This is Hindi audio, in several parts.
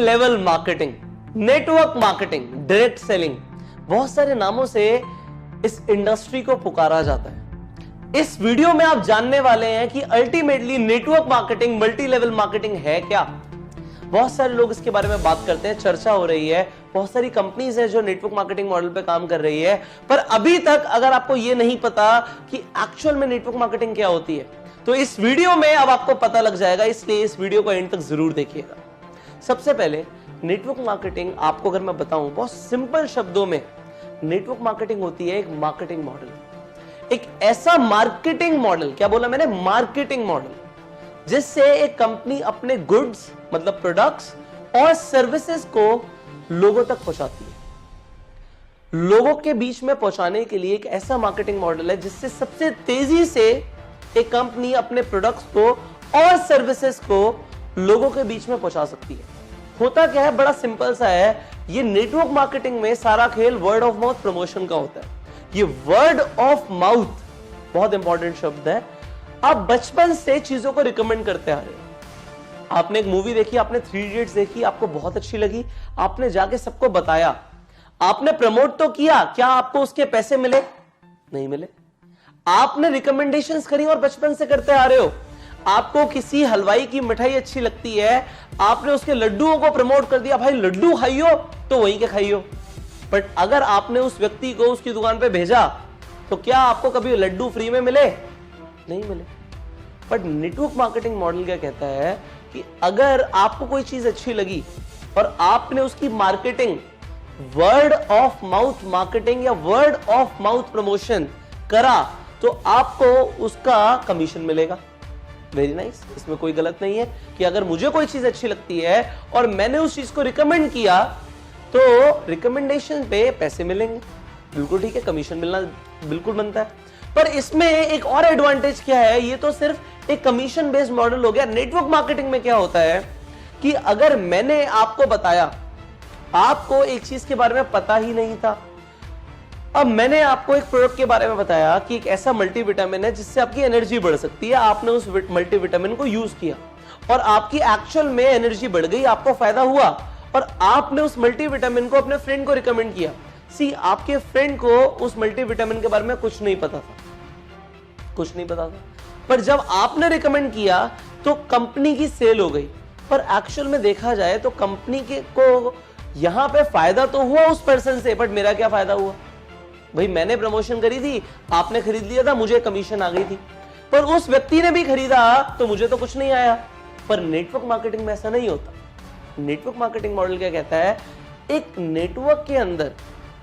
Level marketing, network marketing, direct selling, बहुत सारे नामों से इस इंडस्ट्री को पुकारा जाता है। इस वीडियो में आप जानने वाले हैं कि ultimately network marketing, multi level marketing है क्या। बहुत सारे लोग इसके बारे में बात करते हैं, चर्चा हो रही है, बहुत सारी कंपनीज है जो नेटवर्क मार्केटिंग मॉडल पे काम कर रही है, पर अभी तक अगर आपको ये नहीं पता कि एक्चुअल में नेटवर्क मार्केटिंग क्या होती है, तो इस वीडियो में अब आपको पता लग जाएगा, इसलिए इस वीडियो को एंड तक जरूर देखिएगा। सबसे पहले नेटवर्क मार्केटिंग आपको अगर मैं बताऊं बहुत सिंपल शब्दों में, नेटवर्क मार्केटिंग होती है एक मार्केटिंग मॉडल, एक ऐसा मार्केटिंग मॉडल, क्या बोला मैंने, मार्केटिंग मॉडल, जिससे एक कंपनी अपने गुड्स मतलब प्रोडक्ट्स और सर्विसेज को लोगों तक पहुंचाती है। लोगों के बीच में पहुंचाने के लिए एक ऐसा मार्केटिंग मॉडल है जिससे सबसे तेजी से एक कंपनी अपने प्रोडक्ट्स को और सर्विसेज को लोगों के बीच में पहुंचा सकती है। होता क्या है, बड़ा सिंपल सा है, ये नेटवर्क मार्केटिंग में सारा खेल वर्ड ऑफ माउथ प्रमोशन का होता है। ये वर्ड ऑफ माउथ बहुत इंपॉर्टेंट शब्द है। आप बचपन से चीजों को रिकमेंड करते आ रहे हो। आपने एक मूवी देखी, आपने 3 इडियट्स देखी, आपको बहुत अच्छी लगी, आपने जाके सबको बताया, आपने प्रमोट तो किया, क्या आपको उसके पैसे मिले? नहीं मिले। आपने रिकमेंडेशंस करी और बचपन से करते आ रहे हो। आपको किसी हलवाई की मिठाई अच्छी लगती है, आपने उसके लड्डुओं को प्रमोट कर दिया, भाई लड्डू खाइयो, तो वहीं के खाइयो। बट अगर आपने उस व्यक्ति को उसकी दुकान पे भेजा, तो क्या आपको कभी लड्डू फ्री में मिले? नहीं मिले। बट नेटवर्क मार्केटिंग मॉडल क्या कहता है कि अगर आपको कोई चीज अच्छी लगी और आपने उसकी marketing, word of mouth marketing या वर्ड ऑफ माउथ प्रमोशन करा, तो आपको उसका कमीशन मिलेगा। Very nice. इसमें कोई गलत नहीं है कि अगर मुझे कोई चीज अच्छी लगती है और मैंने उस चीज को रिकमेंड किया, तो रिकमेंडेशन पे पैसे मिलेंगे, बिल्कुल ठीक है, कमीशन मिलना बिल्कुल बनता है। पर इसमें एक और एडवांटेज क्या है, ये तो सिर्फ एक कमीशन बेस्ड मॉडल हो गया। नेटवर्क मार्केटिंग में क्या होता है कि अगर मैंने आपको बताया, आपको एक चीज के बारे में पता ही नहीं था, अब मैंने आपको एक प्रोडक्ट के बारे में बताया कि एक ऐसा मल्टीविटामिन है जिससे आपकी एनर्जी बढ़ सकती है, आपने उस मल्टीविटामिन को यूज किया और आपकी एक्चुअल में एनर्जी बढ़ गई, आपको फायदा हुआ, और आपने उस मल्टीविटामिन को अपने फ्रेंड को रिकमेंड किया। सी, आपके फ्रेंड को उस मल्टीविटामिन के बारे में कुछ नहीं पता था, कुछ नहीं पता था, पर जब आपने रिकमेंड किया तो कंपनी की सेल हो गई। पर एक्चुअल में देखा जाए तो कंपनी के को यहां पे फायदा तो हुआ उस पर्सन से, बट मेरा क्या फायदा हुआ? भाई मैंने प्रमोशन करी थी, आपने खरीद लिया था, मुझे कमीशन आ गई थी, पर उस व्यक्ति ने भी खरीदा तो मुझे तो कुछ नहीं आया। पर नेटवर्क मार्केटिंग में ऐसा नहीं होता। नेटवर्क मार्केटिंग मॉडल क्या कहता है, एक नेटवर्क के अंदर,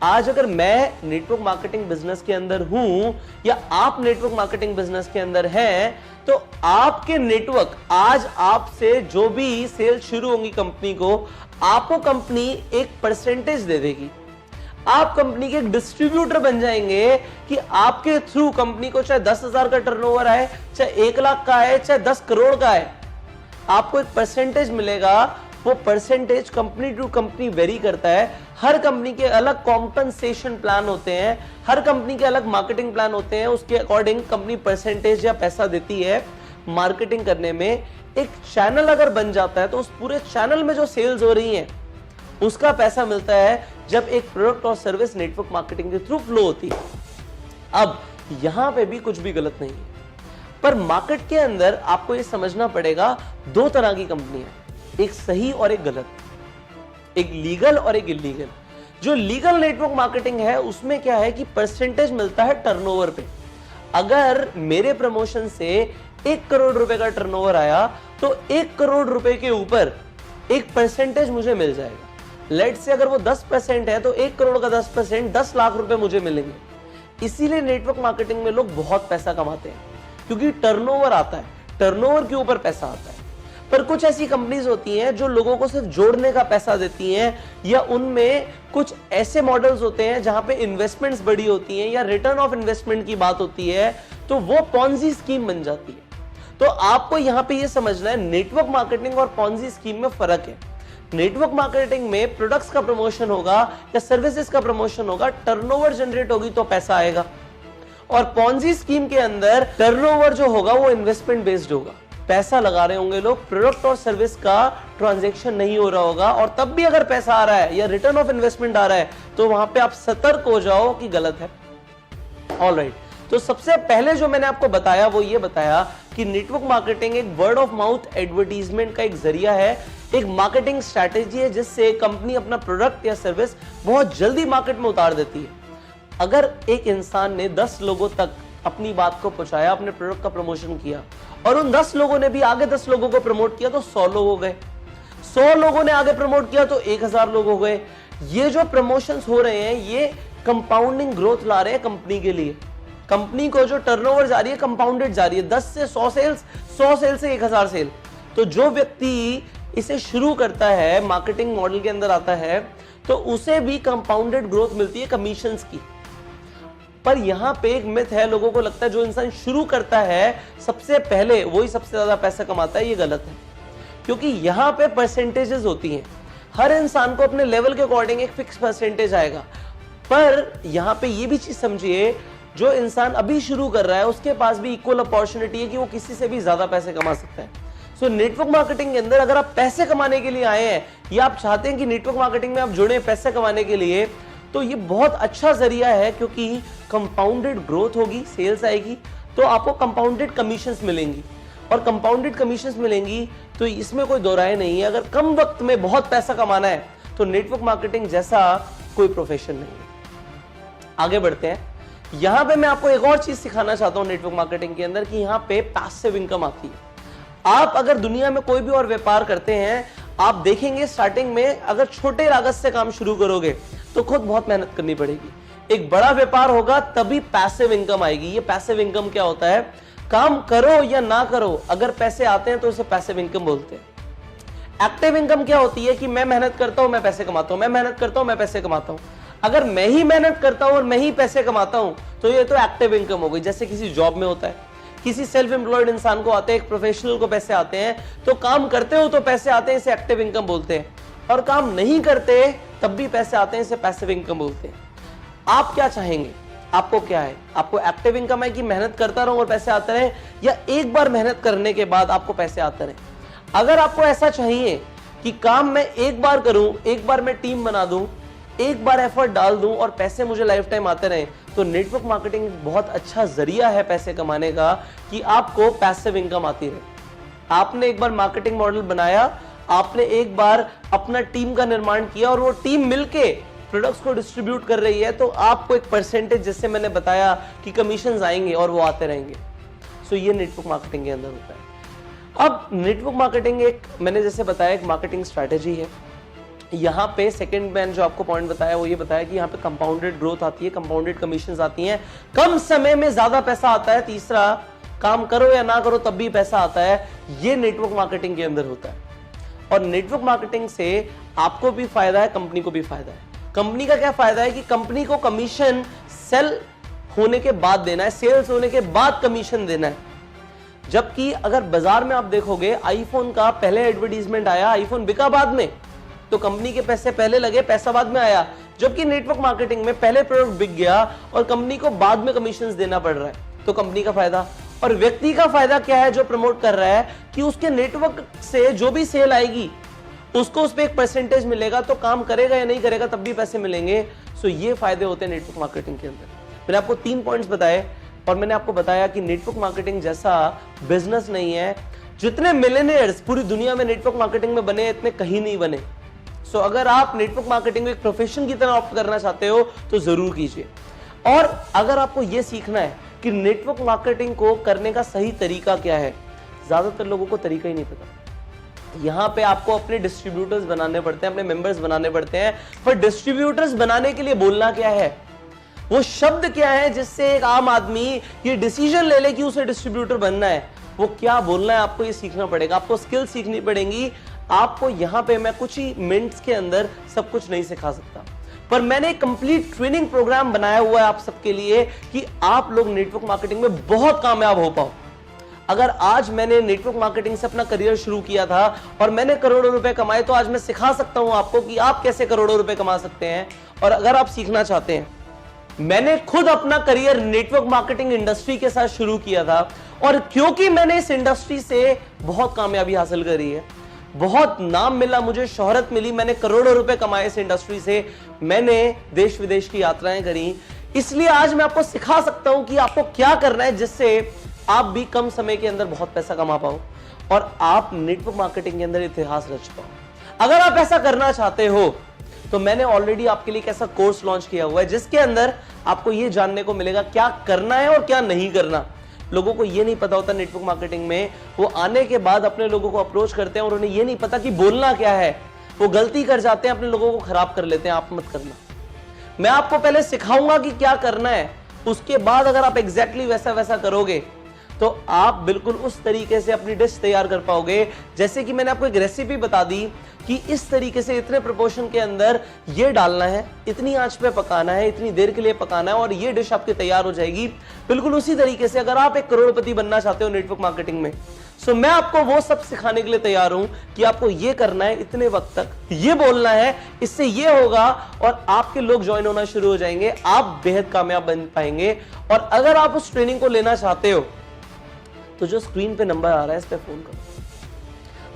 आज अगर मैं नेटवर्क मार्केटिंग बिजनेस के अंदर हूं या आप नेटवर्क मार्केटिंग बिजनेस के अंदर हैं, तो आपके नेटवर्क, आज आपसे जो भी सेल शुरू होंगी कंपनी को, आपको कंपनी एक परसेंटेज दे देगी। आप कंपनी के एक डिस्ट्रीब्यूटर बन जाएंगे कि आपके थ्रू कंपनी को चाहे 10,000 का टर्नओवर आए, चाहे 1 लाख का आए, चाहे 10 करोड़ का आए, आपको एक परसेंटेज मिलेगा। वो percentage company to company vary करता है। हर कंपनी के अलग कॉम्पनसेशन प्लान होते हैं, हर कंपनी के अलग मार्केटिंग प्लान होते हैं, उसके अकॉर्डिंग कंपनी परसेंटेज या पैसा देती है मार्केटिंग करने में। एक चैनल अगर बन जाता है तो उस पूरे चैनल में जो सेल्स हो रही हैं उसका पैसा मिलता है जब एक प्रोडक्ट और सर्विस नेटवर्क मार्केटिंग के थ्रू फ्लो होती है। अब यहां पे भी कुछ भी गलत नहीं है, पर मार्केट के अंदर आपको यह समझना पड़ेगा, 2 तरह की कंपनियां, एक सही और एक गलत, एक लीगल और एक इलीगल। जो लीगल नेटवर्क मार्केटिंग है उसमें क्या है कि परसेंटेज मिलता है टर्नओवर पे। अगर मेरे प्रमोशन से 1 करोड़ रुपए का टर्नओवर आया तो 1 करोड़ रुपए के ऊपर एक परसेंटेज मुझे मिल जाएगा। लेट से अगर वो 10% है तो 1 करोड़ का 10% 10 लाख रुपए मुझे मिलेंगे। इसीलिए नेटवर्क मार्केटिंग में लोग बहुत पैसा कमाते हैं, क्योंकि टर्नओवर आता है, टर्नओवर के ऊपर पैसा आता है। पर कुछ ऐसी कंपनीज होती हैं जो लोगों को सिर्फ जोड़ने का पैसा देती हैं, या उनमें कुछ ऐसे मॉडल्स होते हैं जहां पे इन्वेस्टमेंट्स बड़ी होती हैं या रिटर्न ऑफ इन्वेस्टमेंट की बात होती है, तो वो पॉन्जी स्कीम बन जाती है। तो आपको यहां पे ये समझना है, नेटवर्क मार्केटिंग और पॉन्जी स्कीम में फर्क है। नेटवर्क मार्केटिंग में प्रोडक्ट्स का प्रमोशन होगा या सर्विसेज का प्रमोशन होगा, टर्नओवर जनरेट होगी तो पैसा आएगा। और पॉन्जी स्कीम के अंदर टर्नओवर जो होगा वो इन्वेस्टमेंट बेस्ड होगा। पैसा लगा रहे होंगे लोग, प्रोडक्ट और सर्विस का ट्रांजैक्शन नहीं हो रहा होगा, और तब भी अगर पैसा आ रहा है या रिटर्न ऑफ इन्वेस्टमेंट आ रहा है, तो वहां पे आप सतर्क हो जाओ कि गलत है। ऑलराइट, तो सबसे पहले जो मैंने आपको बताया वो ये बताया कि नेटवर्क मार्केटिंग एक वर्ड ऑफ माउथ एडवर्टीजमेंट का एक जरिया है, एक मार्केटिंग स्ट्रैटेजी है जिससे कंपनी अपना प्रोडक्ट या सर्विस बहुत जल्दी मार्केट में उतार देती है। अगर एक इंसान ने 10 लोगों तक अपनी बात को पहुंचाया, अपने प्रोडक्ट का प्रमोशन किया, और उन 10 लोगों ने भी आगे 10 लोगों को प्रमोट किया, तो 100 लोग हो गए। 100 लोगों ने आगे प्रमोट किया तो 1000 लोग हो गए। ये जो प्रमोशंस हो रहे हैं ये कंपाउंडिंग ग्रोथ ला रहे हैं कंपनी के लिए। कंपनी को जो टर्नओवर जा रही है कंपाउंडेड जा रही है, 10 से 100 सेल्स, 100 सेल से 1000 सेल। तो जो व्यक्ति इसे शुरू करता है, मार्केटिंग मॉडल के अंदर आता है, तो उसे भी कंपाउंडेड ग्रोथ मिलती है कमीशंस की। पर यहां पे एक मिथ है, लोगों को लगता है जो इंसान शुरू करता है सबसे पहले वही सबसे ज्यादा पैसा कमाता है। ये गलत है, क्योंकि यहां पे परसेंटेजेस होती हैं। हर इंसान को अपने लेवल के अकॉर्डिंग एक फिक्स परसेंटेज आएगा। पर यहां पे ये भी चीज समझिए, जो इंसान अभी शुरू कर रहा है उसके पास भी इक्वल अपॉर्चुनिटी है कि वो किसी से भी ज्यादा पैसे कमा सकता है। सो नेटवर्क मार्केटिंग के अंदर अगर आप पैसे कमाने के लिए आए हैं या आप चाहते हैं कि नेटवर्क मार्केटिंग में आप जुड़े पैसे कमाने के लिए, तो ये बहुत अच्छा जरिया है, क्योंकि कंपाउंडेड ग्रोथ होगी, सेल्स आएगी, तो आपको कंपाउंडेड कमीशंस मिलेंगी, और कंपाउंडेड कमीशंस मिलेंगी तो इसमें कोई दो राय नहीं है। अगर कम वक्त में बहुत पैसा कमाना है तो नेटवर्क मार्केटिंग जैसा कोई प्रोफेशन नहीं है। आगे बढ़ते हैं। यहां पे मैं आपको एक और चीज सिखाना चाहता हूं नेटवर्क मार्केटिंग के अंदर, कि यहां पे पैसिव इनकम आती है। आप अगर दुनिया में कोई भी और व्यापार करते हैं, आप देखेंगे स्टार्टिंग में अगर छोटे लागत से काम शुरू करोगे तो खुद बहुत मेहनत करनी पड़ेगी। एक बड़ा व्यापार होगा तभी पैसिव इनकम आएगी। ये पैसिव इनकम क्या होता है? काम करो या ना करो, अगर पैसे आते हैं तो उसे पैसिव इनकम बोलते हैं। एक्टिव इनकम क्या होती है कि मैं मेहनत करता हूं, मैं पैसे कमाता हूं, मैं मेहनत करता हूं, मैं पैसे कमाता हूं। अगर मैं ही मेहनत करता हूं और मैं ही पैसे कमाता हूं तो ये तो एक्टिव इनकम हो गई। जैसे किसी जॉब में होता है, किसी सेल्फ एम्प्लॉयड इंसान को आते हैं, एक प्रोफेशनल को पैसे आते हैं, तो काम करते हो तो पैसे आते हैं, इसे एक्टिव इनकम बोलते हैं, और काम नहीं करते तब भी पैसे आते हैं, इसे पैसिव इनकम बोलते हैं। आप क्या चाहेंगे? आपको क्या है? आपको एक्टिव इनकम है कि मेहनत करता रहूं और पैसे आते रहे, या एक बार मेहनत करने के बाद आपको पैसे आते रहे? अगर आपको ऐसा चाहिए कि काम मैं एक बार करूं, एक बार मैं टीम बना दूं, एक बार एफर्ट डाल दूं और पैसे मुझे लाइफ टाइम आते रहे, तो नेटवर्क मार्केटिंग बहुत अच्छा जरिया है पैसे कमाने का, कि आपको पैसिव इनकम आती रहे। आपने एक बार मार्केटिंग मॉडल बनाया, आपने एक बार अपना टीम का निर्माण किया और वो टीम मिलके प्रोडक्ट्स को डिस्ट्रीब्यूट कर रही है, तो आपको एक परसेंटेज, जैसे मैंने बताया कि कमीशंस आएंगे और वो आते रहेंगे। सो ये नेटवर्क मार्केटिंग के अंदर होता है। अब नेटवर्क मार्केटिंग एक, मैंने जैसे बताया, एक मार्केटिंग स्ट्रैटेजी है। यहाँ पे सेकंड मैंने जो आपको पॉइंट बताया वो ये बताया कि यहाँ पे कंपाउंडेड ग्रोथ आती है, कंपाउंडेड कमीशंस आती हैं, कम समय में ज्यादा पैसा आता है। तीसरा, काम करो या ना करो तब भी पैसा आता है। ये नेटवर्क मार्केटिंग के अंदर होता है, और नेटवर्क मार्केटिंग से आपको भी फायदा है, कंपनी को भी फायदा है। कंपनी का क्या फायदा है कि कंपनी को कमीशन सेल होने के बाद देना है, सेल्स होने के बाद कमीशन देना है। जबकि अगर बाजार में आप देखोगे, आईफोन का पहले एडवर्टीजमेंट आया, आईफोन बिका बाद में, तो कंपनी के पैसे पहले लगे, पैसा बाद में आया। जबकि नेटवर्क मार्केटिंग में पहले प्रोडक्ट बिक गया और कंपनी को बाद में कमीशंस देना पड़ रहा है, तो कंपनी का फायदा। और व्यक्ति का फायदा क्या है जो प्रमोट कर रहा है, कि उसके नेटवर्क से जो भी सेल आएगी उसको उस पर एक परसेंटेज मिलेगा, तो काम करेगा या नहीं करेगा तब भी पैसे मिलेंगे। सो ये फायदे होते हैं नेटवर्क मार्केटिंग के अंदर। मैंने आपको 3 पॉइंट्स बताए, और मैंने आपको बताया कि नेटवर्क मार्केटिंग जैसा बिजनेस नहीं है। जितने मिलियनेयर्स पूरी दुनिया में नेटवर्क मार्केटिंग में बने, इतने कहीं नहीं बने। सो अगर आप नेटवर्क मार्केटिंग को एक प्रोफेशन की तरह ऑप्ट करना चाहते हो तो जरूर कीजिए। और अगर आपको यह सीखना है कि नेटवर्क मार्केटिंग को करने का सही तरीका क्या है, ज्यादातर लोगों को तरीका ही नहीं पता। यहां पे आपको अपने डिस्ट्रीब्यूटर्स बनाने पड़ते हैं, अपने मेंबर्स बनाने पड़ते हैं। पर डिस्ट्रीब्यूटर्स बनाने के लिए बोलना क्या है, वो शब्द क्या है जिससे एक आम आदमी ये डिसीजन ले ले कि उसे डिस्ट्रीब्यूटर बनना है, वो क्या बोलना है, आपको ये सीखना पड़ेगा। आपको स्किल सीखनी पड़ेगी। आपको यहां पे मैं कुछ ही मिनट्स के अंदर सब कुछ नहीं सिखा सकता, पर मैंने एक कंप्लीट ट्रेनिंग प्रोग्राम बनाया हुआ है आप सबके लिए, कि आप लोग नेटवर्क मार्केटिंग में बहुत कामयाब हो पाओ। अगर आज मैंने नेटवर्क मार्केटिंग से अपना करियर शुरू किया था और मैंने करोड़ों रुपए कमाए, तो आज मैं सिखा सकता हूं आपको कि आप कैसे करोड़ों रुपए कमा सकते हैं। और अगर आप सीखना चाहते हैं मैंने खुद अपना करियर नेटवर्क मार्केटिंग इंडस्ट्री के साथ शुरू किया था और क्योंकि मैंने इस इंडस्ट्री से बहुत कामयाबी हासिल करी है, बहुत नाम मिला, मुझे शोहरत मिली, मैंने करोड़ों रुपए कमाए इस इंडस्ट्री से, मैंने देश विदेश की यात्राएं करी, इसलिए आज मैं आपको सिखा सकता हूं कि आपको क्या करना है जिससे आप भी कम समय के अंदर बहुत पैसा कमा पाओ और आप नेटवर्क मार्केटिंग के अंदर इतिहास रच पाओ। अगर आप ऐसा करना चाहते हो तो मैंने ऑलरेडी आपके लिए एक ऐसा कोर्स लॉन्च किया हुआ है जिसके अंदर आपको यह जानने को मिलेगा क्या करना है और क्या नहीं करना। लोगों को यह नहीं पता होता नेटवर्क मार्केटिंग में, वो आने के बाद अपने लोगों को अप्रोच करते हैं और उन्हें यह नहीं पता कि बोलना क्या है, वो गलती कर जाते हैं, अपने लोगों को खराब कर लेते हैं। आप मत करना। मैं आपको पहले सिखाऊंगा कि क्या करना है, उसके बाद अगर आप एग्जैक्टली वैसा करोगे तो आप बिल्कुल उस तरीके से अपनी डिश तैयार कर पाओगे। जैसे कि मैंने आपको एक रेसिपी बता दी कि इस तरीके से इतने प्रोपोर्शन के अंदर ये डालना है, इतनी आंच पे पकाना है, इतनी देर के लिए पकाना है और ये डिश आपकी तैयार हो जाएगी। बिल्कुल उसी तरीके से अगर आप एक करोड़पति बनना चाहते हो नेटवर्क मार्केटिंग में, सो मैं आपको वो सब सिखाने के लिए तैयार हूं कि आपको ये करना है, इतने वक्त तक ये बोलना है, इससे ये होगा और आपके लोग ज्वाइन होना शुरू हो जाएंगे, आप बेहद कामयाब बन पाएंगे। और अगर आप उस ट्रेनिंग को लेना चाहते हो तो जो स्क्रीन पे नंबर आ रहा है इस पे फोन करो।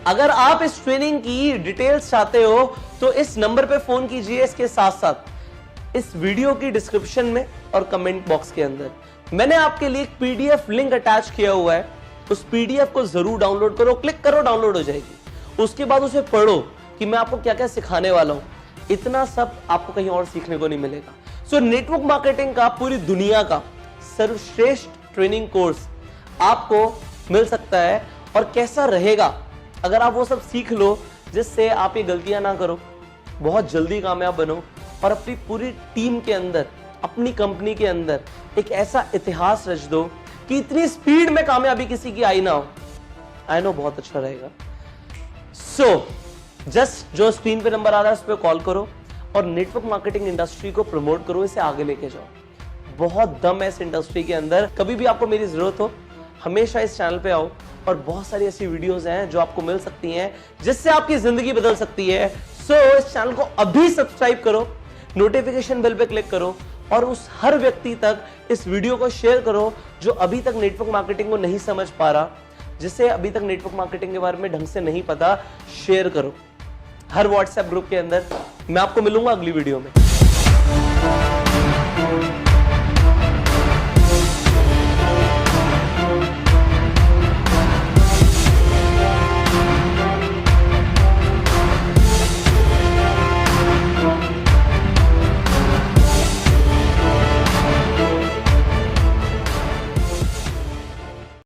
अगर आप इस ट्रेनिंग की डिटेल्स चाहते हो तो इस नंबर पे फोन कीजिए। इसके साथ साथ इस वीडियो की डिस्क्रिप्शन में और कमेंट बॉक्स के अंदर मैंने आपके लिए एक पीडीएफ लिंक अटैच किया हुआ है, उस पीडीएफ को जरूर डाउनलोड करो, क्लिक करो, डाउनलोड हो जाएगी। उसके बाद उसे पढ़ो कि मैं आपको क्या क्या सिखाने वाला हूं। इतना सब आपको कहीं और सीखने को नहीं मिलेगा। सो नेटवर्क मार्केटिंग का पूरी दुनिया का सर्वश्रेष्ठ ट्रेनिंग कोर्स आपको मिल सकता है। और कैसा रहेगा अगर आप वो सब सीख लो जिससे आप ये गलतियां ना करो, बहुत जल्दी कामयाब बनो और अपनी पूरी टीम के अंदर, अपनी कंपनी के अंदर एक ऐसा इतिहास रच दो कि इतनी स्पीड में कामयाबी किसी की आई ना हो। आई नो बहुत अच्छा रहेगा। सो जस्ट जो स्क्रीन पे नंबर आ रहा है उस पर कॉल करो और नेटवर्क मार्केटिंग इंडस्ट्री को प्रमोट करो, इसे आगे लेके जाओ। बहुत दम है इस इंडस्ट्री के अंदर। कभी भी आपको मेरी जरूरत हो हमेशा इस चैनल पे आओ और बहुत सारी ऐसी वीडियोस हैं जो आपको मिल सकती हैं जिससे आपकी जिंदगी बदल सकती है। सो इस चैनल को अभी सब्सक्राइब करो, नोटिफिकेशन बेल पे क्लिक करो और उस हर व्यक्ति तक इस वीडियो को शेयर करो जो अभी तक नेटवर्क मार्केटिंग को नहीं समझ पा रहा, जिसे अभी तक नेटवर्क मार्केटिंग के बारे में ढंग से नहीं पता। शेयर करो हर व्हाट्सएप ग्रुप के अंदर। मैं आपको मिलूंगा अगली वीडियो में।